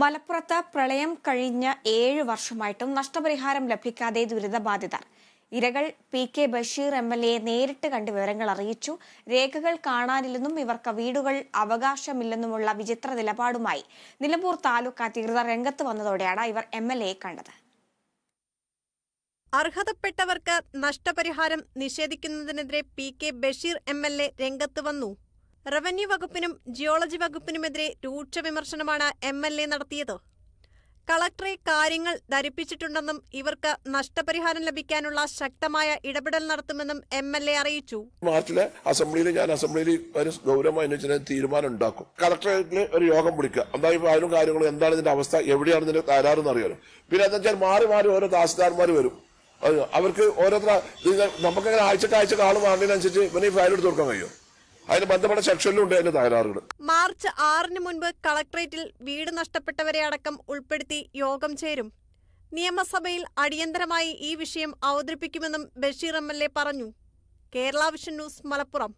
മലപ്പുറത്ത് പ്രളയം കഴിഞ്ഞ 7 വർഷമായിട്ടും നഷ്ടപരിഹാരം ലഭിക്കാതെ ദുരിതബാധിതർ. ഇരകൾ പി.കെ. ബഷീർ എം.എൽ.എ നേരിട്ട് കണ്ട് വിവരങ്ങൾ അറിയിച്ചു. രേഖകൾ കാണാനില്ലെന്നും ഇവർക്ക് വീടുകൾ അവകാശമില്ലെന്നുമുള്ള വിചിത്ര നിലപാടുമായി നിലമ്പൂർ താലൂക്ക് അധികൃതർ രംഗത്ത് വന്നതോടെയാണ് ഇവർ എം.എൽ.എയെ കണ്ടത്. അർഹതപ്പെട്ടവർക്ക് നഷ്ടപരിഹാരം നിഷേധിക്കുന്നതിനെതിരെ പി.കെ. ബഷീർ എം.എൽ.എ രംഗത്ത് വന്നു. റവന്യൂ വകുപ്പിനും ജിയോളജി വകുപ്പിനുമെതിരെ രൂക്ഷ വിമർശനമാണ് എം.എൽ.എ നടത്തിയത്. കളക്ടറെ കാര്യങ്ങൾ ധരിപ്പിച്ചിട്ടുണ്ടെന്നും ഇവർക്ക് നഷ്ടപരിഹാരം ലഭിക്കാനുള്ള ശക്തമായ ഇടപെടൽ നടത്തുമെന്നും എം.എൽ.എ അറിയിച്ചു. മാർച്ചിലെ അസംബ്ലിയിൽ ഒരു ഗൗരവമായ തീരുമാനം ഉണ്ടാക്കും. കളക്ടറേറ്റിൽ ഒരു യോഗം വിളിക്കുക. എന്തായാലും അതിനും കാര്യങ്ങളും എന്താണ് ഇതിന്റെ അവസ്ഥ, എവിടെയാണ് ഇതിന്റെ തകരാറെന്ന് അറിയാലോ. പിന്നെ എന്താ വെച്ചാൽ മാറി മാറി ഓരോ തഹസിൽദാർമാർ വരും. അവർക്ക് ഓരോരുത്തർ നമുക്കങ്ങനെ ആഴ്ചക്ക് ആൾ മാറുന്നതിനനുസരിച്ച് ഇവന് ഈ ഫയൽ എടുത്ത് കൊടുക്കാൻ കഴിയും. അതിന് ബന്ധപ്പെട്ട സെക്ഷനിലുണ്ട് അതിന്റെ തകരാറുകൾ. മാർച്ച് 6 മുൻപ് കളക്ടറേറ്റിൽ വീട് നഷ്ടപ്പെട്ടവരെ അടക്കം ഉൾപ്പെടുത്തി യോഗം ചേരും. നിയമസഭയിൽ അടിയന്തരമായി ഈ വിഷയം അവതരിപ്പിക്കുമെന്നും ബഷീർ എം.എൽ.എ പറഞ്ഞു. Kerala vision news, Malappuram.